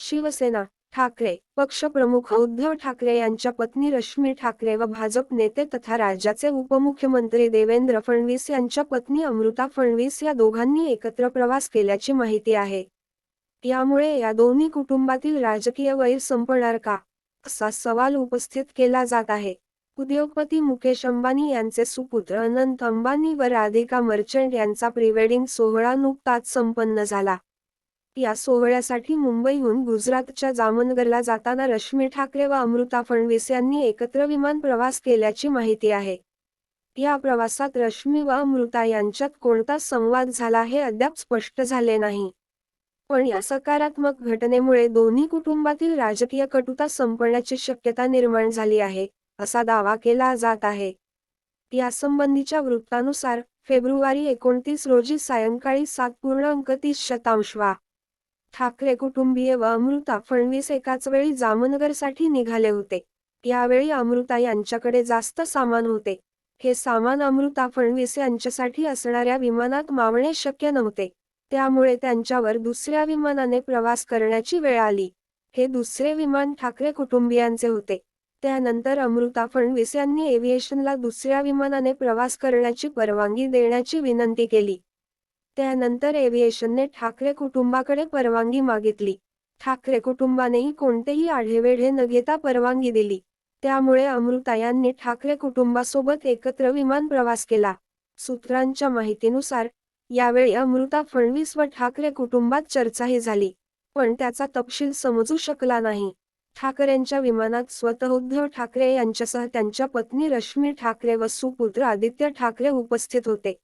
शिवसेना ठाकरे पक्षप्रमुख उद्धव ठाकरे यांच्या पत्नी रश्मी ठाकरे व भाजप नेते तथा राज्याचे उपमुख्यमंत्री देवेंद्र फडणवीस यांच्या पत्नी अमृता फडणवीस या दोघांनी एकत्र प्रवास केल्याची माहिती आहे। यामुळे या दोन्ही कुटुंबातील राजकीय वैर संपणार का, असा सवाल उपस्थित केला जात आहे। उद्योगपती मुकेश अंबानी यांचे सुपुत्र अनंत अंबानी व राधिका मर्चंट यांचा प्रीवेडिंग सोहळा नुकताच संपन्न झाला। या सोहळ्यासाठी मुंबईहून गुजरातच्या जामनगरला जाताना रश्मी ठाकरे व अमृता फडणवीस यांनी एकत्र विमान प्रवास केल्याची माहिती आहे। या प्रवासात रश्मी व अमृता यांच्यात कोणता संवाद झाला हे अद्याप स्पष्ट झाले नाही। पण या सकारात्मक घटनेमुळे दोन्ही कुटुंबातील राजकीय कटुता संपण्याची शक्यता निर्माण झाली आहे, असा दावा केला जात आहे। यासंबंधीच्या वृत्तानुसार फेब्रुवारी 29 रोजी सायंकाळी 7:30 वा. ठाकरे कुटुंबीय व अमृता फडणवीस एकाच वेळी जामनगरसाठी निघाले होते। यावेळी अमृता यांच्याकडे जास्त सामान होते। हे सामान अमृता फडणवीस यांच्यासाठी असणाऱ्या विमानात मावणे शक्य नव्हते, त्यामुळे त्यांच्यावर दुसऱ्या विमानाने प्रवास करण्याची वेळ आली। हे दुसरे विमान ठाकरे कुटुंबियांचे होते। त्यानंतर अमृता फडणवीस यांनी एव्हिएशनला दुसऱ्या विमानाने प्रवास करण्याची परवानगी देण्याची विनंती केली। त्यानंतर एव्हिएशनने ठाकरे कुटुंबाकडे परवानगी मागितली। ठाकरे कुटुंबानेही कोणतेही आढेवेढे न घेता परवानगी दिली। त्यामुळे अमृता यांनी ठाकरे कुटुंबासोबत एकत्र विमान प्रवास केला। सूत्रांच्या माहितीनुसार यावेळी अमृता फडणवीस व ठाकरे कुटुंबात चर्चाही झाली, पण त्याचा तपशील समजू शकला नाही। ठाकरेंच्या विमानात स्वतः उद्धव ठाकरे यांच्यासह त्यांच्या पत्नी रश्मी ठाकरे व सुपुत्र आदित्य ठाकरे उपस्थित होते।